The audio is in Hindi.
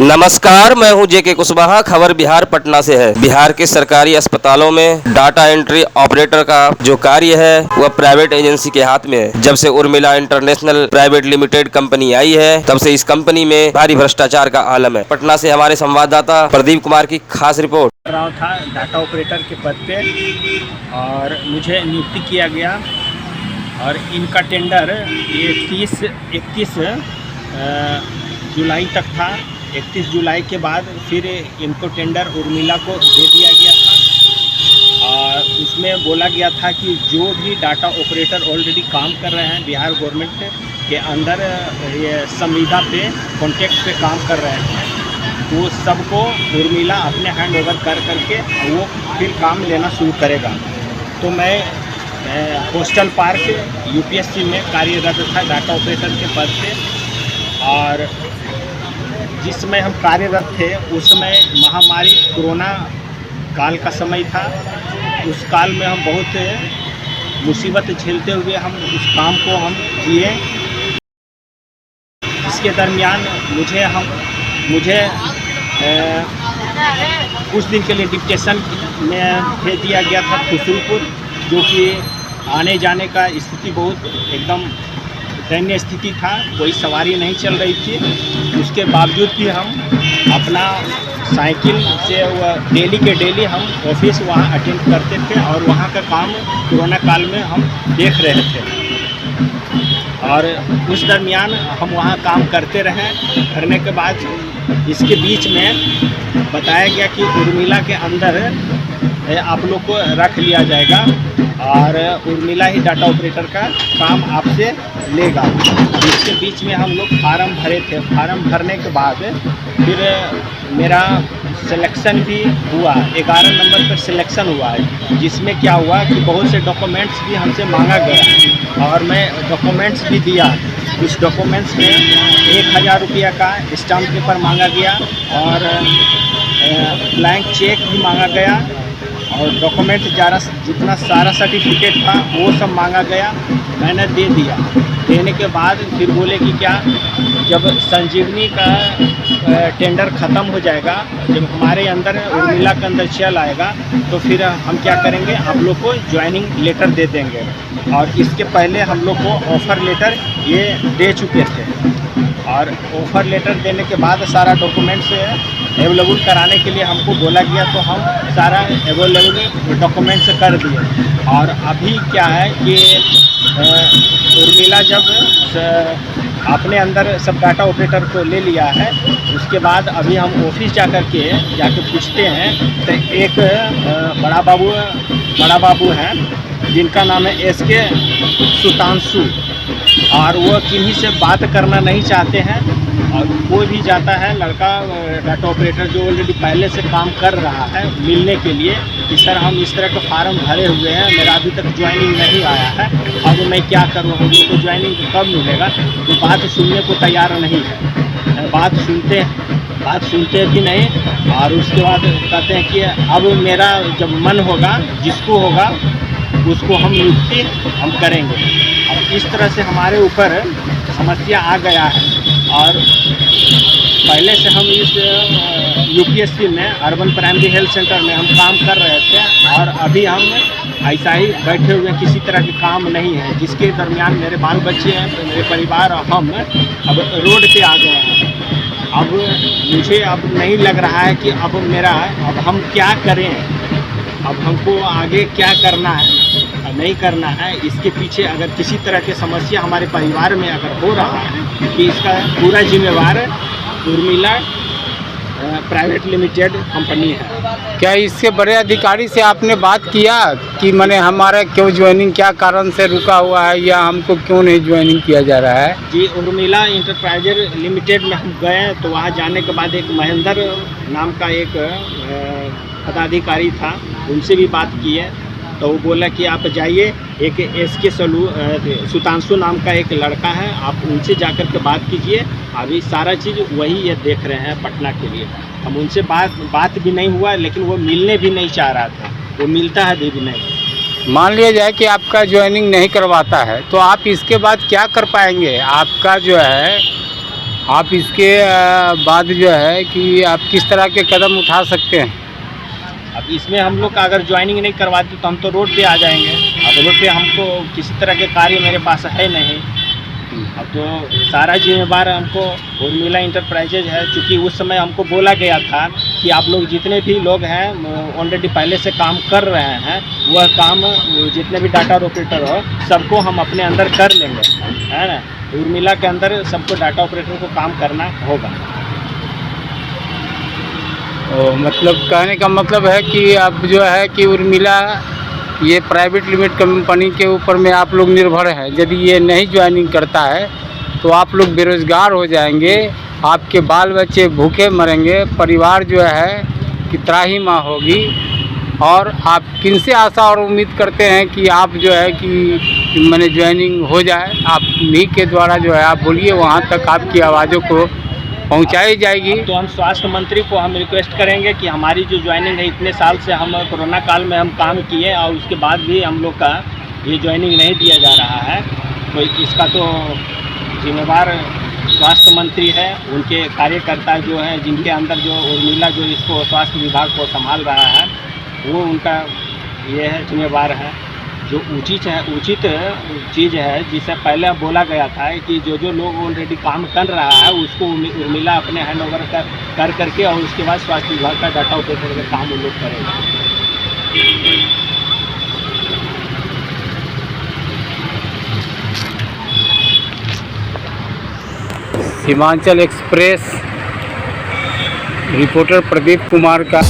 नमस्कार, मैं हूं जेके कुशवाहा। खबर बिहार पटना से है। बिहार के सरकारी अस्पतालों में डाटा एंट्री ऑपरेटर का जो कार्य है वह प्राइवेट एजेंसी के हाथ में है। जब से Urmila international private limited company आई है तब से इस कंपनी में भारी भ्रष्टाचार का आलम है। पटना से हमारे संवाददाता प्रदीप कुमार की खास रिपोर्ट। रहा था डाटा ऑपरेटर के पद पे और मुझे नियुक्ति किया गया और इनका टेंडर ये 31 जुलाई तक था। 31 जुलाई के बाद फिर इनको टेंडर उर्मिला को दे दिया गया था और उसमें बोला गया था कि जो भी डाटा ऑपरेटर ऑलरेडी काम कर रहे हैं बिहार गवर्नमेंट के अंदर ये संविदा पे कॉन्ट्रैक्ट पे काम कर रहे हैं तो सबको उर्मिला अपने हैंड ओवर करके वो फिर काम लेना शुरू करेगा। तो मैं कोस्टल पार्क यूपीएससी में कार्यरत था डाटा ऑपरेटर के पद पे और जिस समय हम कार्यरत थे उस समय महामारी कोरोना काल का समय था। उस काल में हम बहुत मुसीबत झेलते हुए हम उस काम को हम किए। इसके दरमियान मुझे कुछ दिन के लिए डिप्टेशन में भेज दिया गया था खुसरूपुर, जो कि आने जाने का स्थिति बहुत एकदम दयनीय स्थिति था। कोई सवारी नहीं चल रही थी। उसके बावजूद भी हम अपना साइकिल से डेली के डेली हम ऑफिस वहाँ अटेंड करते थे और वहाँ का काम कोरोना काल में हम देख रहे थे और उस दरमियान हम वहाँ काम करते रहे। करने के बाद इसके बीच में बताया गया कि उर्मिला के अंदर आप लोग को रख लिया जाएगा और उर्मिला ही डाटा ऑपरेटर का काम आपसे लेगा। इसके बीच में हम लोग फार्म भरे थे। फार्म भरने के बाद फिर मेरा सिलेक्शन भी हुआ। 11 नंबर पर सिलेक्शन हुआ है, जिसमें क्या हुआ कि बहुत से डॉक्यूमेंट्स भी हमसे मांगा गया और मैं डॉक्यूमेंट्स भी दिया। उस डॉक्यूमेंट्स में 1000 रुपया का स्टाम्प पेपर मांगा गया और ब्लैंक चेक भी मांगा गया और डॉक्यूमेंट जितना सारा सर्टिफिकेट था वो सब मांगा गया। मैंने दे दिया। देने के बाद फिर बोले कि क्या जब संजीवनी का टेंडर ख़त्म हो जाएगा, जब हमारे अंदर उर्मिला के अंदर चल आएगा तो फिर हम क्या करेंगे, आप लोग को ज्वाइनिंग लेटर दे देंगे। और इसके पहले हम लोग को ऑफ़र लेटर ये दे चुके थे और ऑफ़र लेटर देने के बाद सारा डॉक्यूमेंट्स अवेलेबल कराने के लिए हमको बोला गया तो हम सारा अवेलेबल डॉक्यूमेंट्स कर दिए। और अभी क्या है कि उर्मिला जब अपने अंदर सब डाटा ऑपरेटर को ले लिया है, उसके बाद अभी हम ऑफिस जाकर पूछते हैं तो एक बड़ा बाबू हैं जिनका नाम है एसके सुतांशु और वो किन्हीं से बात करना नहीं चाहते हैं। और कोई भी जाता है लड़का डाटा ऑपरेटर जो ऑलरेडी पहले से काम कर रहा है मिलने के लिए कि सर हम इस तरह का फार्म भरे हुए हैं, मेरा अभी तक ज्वाइनिंग नहीं आया है, अब मैं क्या करूँ, हम लोग को ज्वाइनिंग कब मिलेगा, तो बात सुनने को तैयार नहीं है। बात सुनते भी नहीं और उसके बाद कहते हैं कि अब मेरा जब मन होगा, जिसको होगा उसको हम नियुक्ति हम करेंगे। अब इस तरह से हमारे ऊपर समस्या आ गया है और पहले से हम इस यूपीएससी में अर्बन प्राइमरी हेल्थ सेंटर में हम काम कर रहे थे और अभी हम ऐसा ही बैठे हुए किसी तरह के काम नहीं है, जिसके दरमियान मेरे बाल बच्चे हैं, मेरे परिवार और हम अब रोड पे आ गए हैं। अब मुझे अब नहीं लग रहा है कि अब हम क्या करें, अब हमको आगे क्या करना है नहीं करना है। इसके पीछे अगर किसी तरह की समस्या हमारे परिवार में अगर हो रहा है कि इसका पूरा जिम्मेवार उर्मिला प्राइवेट लिमिटेड कंपनी है। क्या इसके बड़े अधिकारी से आपने बात किया कि मैंने हमारा क्यों ज्वाइनिंग क्या कारण से रुका हुआ है या हमको क्यों नहीं ज्वाइनिंग किया जा रहा है? जी, उर्मिला इंटरप्राइजेज लिमिटेड में हम गए तो वहाँ जाने के बाद एक महेंद्र नाम का एक पदाधिकारी था, उनसे भी बात की है तो वो बोला कि आप जाइए, एक एसके सुतांशु नाम का एक लड़का है, आप उनसे जाकर के बात कीजिए। अभी सारा चीज़ वही ये देख रहे हैं पटना के लिए। हम उनसे बात भी नहीं हुआ, लेकिन वो मिलने भी नहीं चाह रहा था, वो मिलता है भी नहीं। मान लिया जाए कि आपका ज्वाइनिंग नहीं करवाता है तो आप इसके बाद क्या कर पाएंगे? आपका जो है आप इसके बाद जो है कि आप किस तरह के कदम उठा सकते हैं? अब इसमें हम लोग का अगर ज्वाइनिंग नहीं करवाते तो हम तो रोड पे आ जाएंगे। अब रोड पे हमको किसी तरह के कार्य मेरे पास है नहीं। अब तो सारा जिम्मेवार हमको उर्मिला इंटरप्राइजेज है, क्योंकि उस समय हमको बोला गया था कि आप लोग जितने भी लोग हैं ऑलरेडी पहले से काम कर रहे हैं, वह काम जितने भी डाटा ऑपरेटर हो सबको हम अपने अंदर कर लेंगे, है ना। उर्मिला के अंदर सबको डाटा ऑपरेटर को काम करना होगा। मतलब कहने का मतलब है कि अब जो है कि उर्मिला ये प्राइवेट लिमिटेड कंपनी के ऊपर में आप लोग निर्भर हैं। यदि ये नहीं ज्वाइनिंग करता है तो आप लोग बेरोज़गार हो जाएंगे, आपके बाल बच्चे भूखे मरेंगे, परिवार जो है कि त्राहिमाम होगी। और आप किन से आशा और उम्मीद करते हैं कि आप जो है कि मैंने ज्वाइनिंग हो जाए? आप उन्हीं के द्वारा जो है आप बोलिए, वहाँ तक आपकी आवाज़ों को पहुंचाई जाएगी। तो हम स्वास्थ्य मंत्री को हम रिक्वेस्ट करेंगे कि हमारी जो ज्वाइनिंग है, इतने साल से हम कोरोना काल में हम काम किए और उसके बाद भी हम लोग का ये ज्वाइनिंग नहीं दिया जा रहा है, तो इसका तो जिम्मेवार स्वास्थ्य मंत्री है, उनके कार्यकर्ता जो हैं जिनके अंदर जो उर्मिला जो इसको स्वास्थ्य विभाग को संभाल रहा है, वो उनका ये है जिम्मेवार है। जो उचित चीज़ है, जिसे पहले बोला गया था कि जो लोग ऑलरेडी काम कर रहा है उसको उर्मिला अपने हैंड ओवर कर करके और उसके बाद स्वास्थ्य विभाग का डाटा ऑपरेटर का काम वो लोग करेगा। सीमांचल एक्सप्रेस रिपोर्टर प्रदीप कुमार का